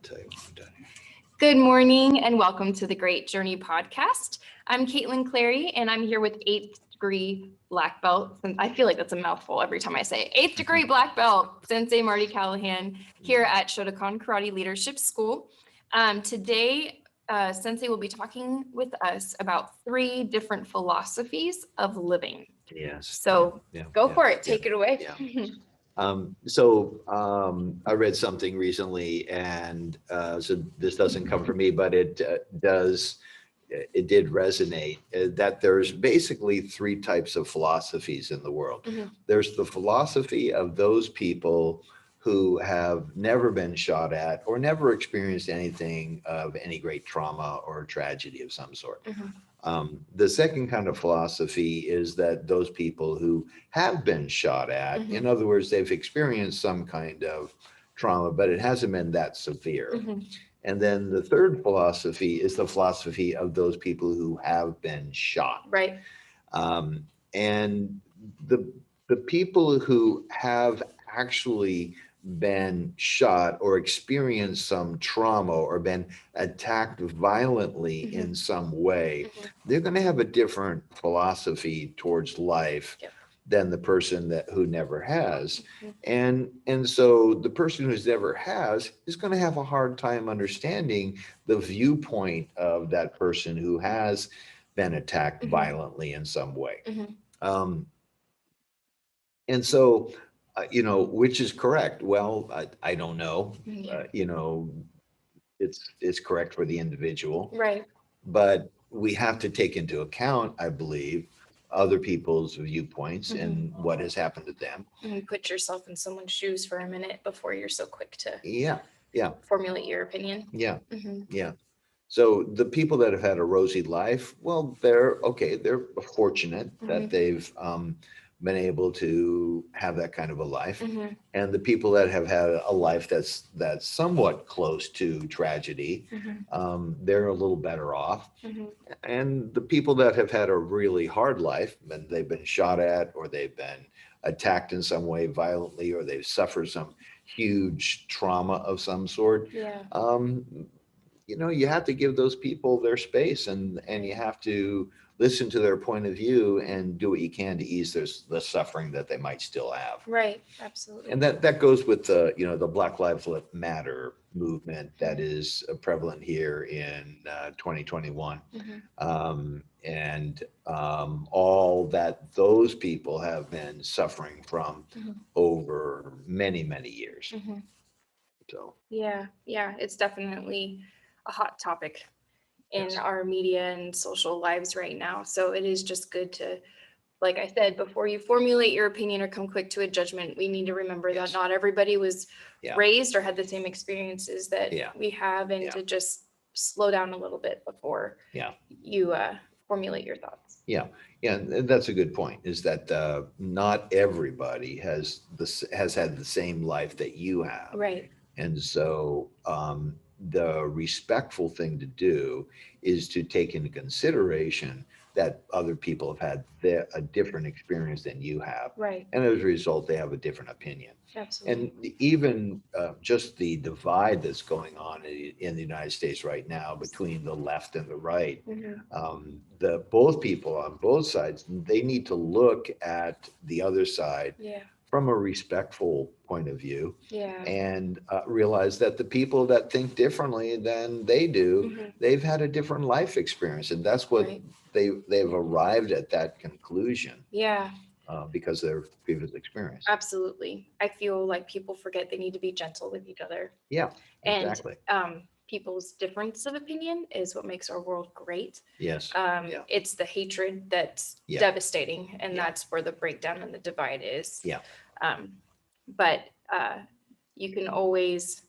tell you when I'm done here. Good morning and welcome to the Great Journey podcast. I'm Caitlin Clary and I'm here with 8th degree black belt. I feel like that's a mouthful every time I say it. 8th degree black belt, Sensei Marty Callahan here at Shotokan Karate Leadership School. Today, Sensei will be talking with us about 3 different philosophies of living. Yes. So go for it. Take it away. Yeah. I read something recently, and so this doesn't come from me, but it did resonate, that there's basically 3 types of philosophies in the world. Mm-hmm. There's the philosophy of those people who have never been shot at or never experienced anything of any great trauma or tragedy of some sort. Mm-hmm. The second kind of philosophy is that those people who have been shot at, Mm-hmm. in other words, they've experienced some kind of trauma, but it hasn't been that severe. Mm-hmm. And then the third philosophy is the philosophy of those people who have been shot. Right. And the people who have actually been shot or experienced some trauma or been attacked violently Mm-hmm. in some way, Mm-hmm. they're going to have a different philosophy towards life Yep. than the person who never has. Mm-hmm. And so the person who's never has is going to have a hard time understanding the viewpoint of that person who has been attacked Mm-hmm. violently in some way. Mm-hmm. And so, which is correct? Well, I don't know. Yeah. It's correct for the individual, Right. but we have to take into account, I believe, other people's viewpoints Mm-hmm. and what has happened to them. And put yourself in someone's shoes for a minute before you're so quick to Yeah. formulate your opinion. Yeah. Mm-hmm. Yeah. So the people that have had a rosy life, well, they're fortunate that Mm-hmm. they've been able to have that kind of a life. Mm-hmm. And the people that have had a life that's somewhat close to tragedy, Mm-hmm. they're a little better off. Mm-hmm. And the people that have had a really hard life, and they've been shot at, or they've been attacked in some way violently, or they've suffered some huge trauma of some sort, Yeah. you have to give those people their space, and you have to listen to their point of view and do what you can to ease the suffering that they might still have. Right. Absolutely. And that goes with the Black Lives Matter movement that is prevalent here in 2021. Mm-hmm. And all that those people have been suffering from Mm-hmm. over many, many years. Mm-hmm. So Yeah. It's definitely a hot topic in Yes. our media and social lives right now. So it is just good to, like I said, before you formulate your opinion or come quick to a judgment, we need to remember Yes. that not everybody was Yeah. raised or had the same experiences that Yeah. we have, and Yeah. to just slow down a little bit before you formulate your thoughts. Yeah, and that's a good point, is that not everybody has had the same life that you have. Right. And so the respectful thing to do is to take into consideration that other people have had a different experience than you have. Right. And as a result, they have a different opinion. Absolutely. And even just the divide that's going on in the United States right now between the left and the right, Mm-hmm. both people on both sides, they need to look at the other side Yeah. from a respectful point of view, Yeah. and realize that the people that think differently than they do, Mm-hmm. they've had a different life experience, and that's what Right. they've arrived at that conclusion Yeah. because of their previous experience. Absolutely. I feel like people forget they need to be gentle with each other. Yeah, And exactly. People's difference of opinion is what makes our world great. Yes. It's the hatred that's devastating, and that's where the breakdown and the divide is. Yeah. But you can always,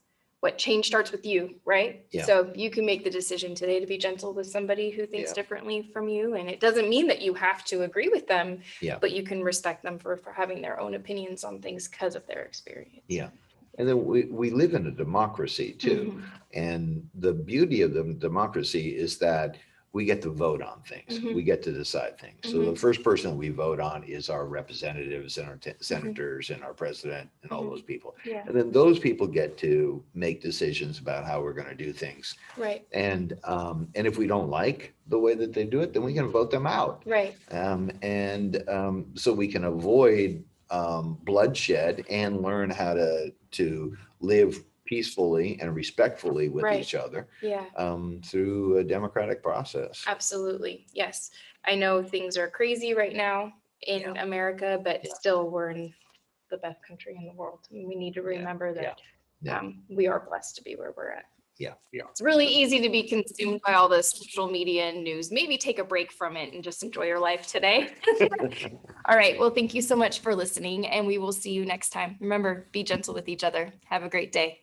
change starts with you, right? Yeah. So you can make the decision today to be gentle with somebody who thinks differently from you. And it doesn't mean that you have to agree with them, but you can respect them for having their own opinions on things because of their experience. Yeah. And then we live in a democracy too. Mm-hmm. And the beauty of the democracy is that we get to vote on things. Mhm. We get to decide things. So the Mhm. first person we vote on is our representatives and our senators and our president and all Mhm. those people. Yeah. And then those people get to make decisions about how we're going to do things. Right. And if we don't like the way that they do it, then we can vote them out. Right. So we can avoid bloodshed and learn how to live peacefully and respectfully with Right. each other Yeah. through a democratic process. Absolutely. Yes. I know things are crazy right now in Yeah. America, but Yeah. still we're in the best country in the world. And we need to remember that Yeah. we are blessed to be where we're at. Yeah. It's really easy to be consumed by all this social media and news. Maybe take a break from it and just enjoy your life today. All right. Well, thank you so much for listening, and we will see you next time. Remember, be gentle with each other. Have a great day.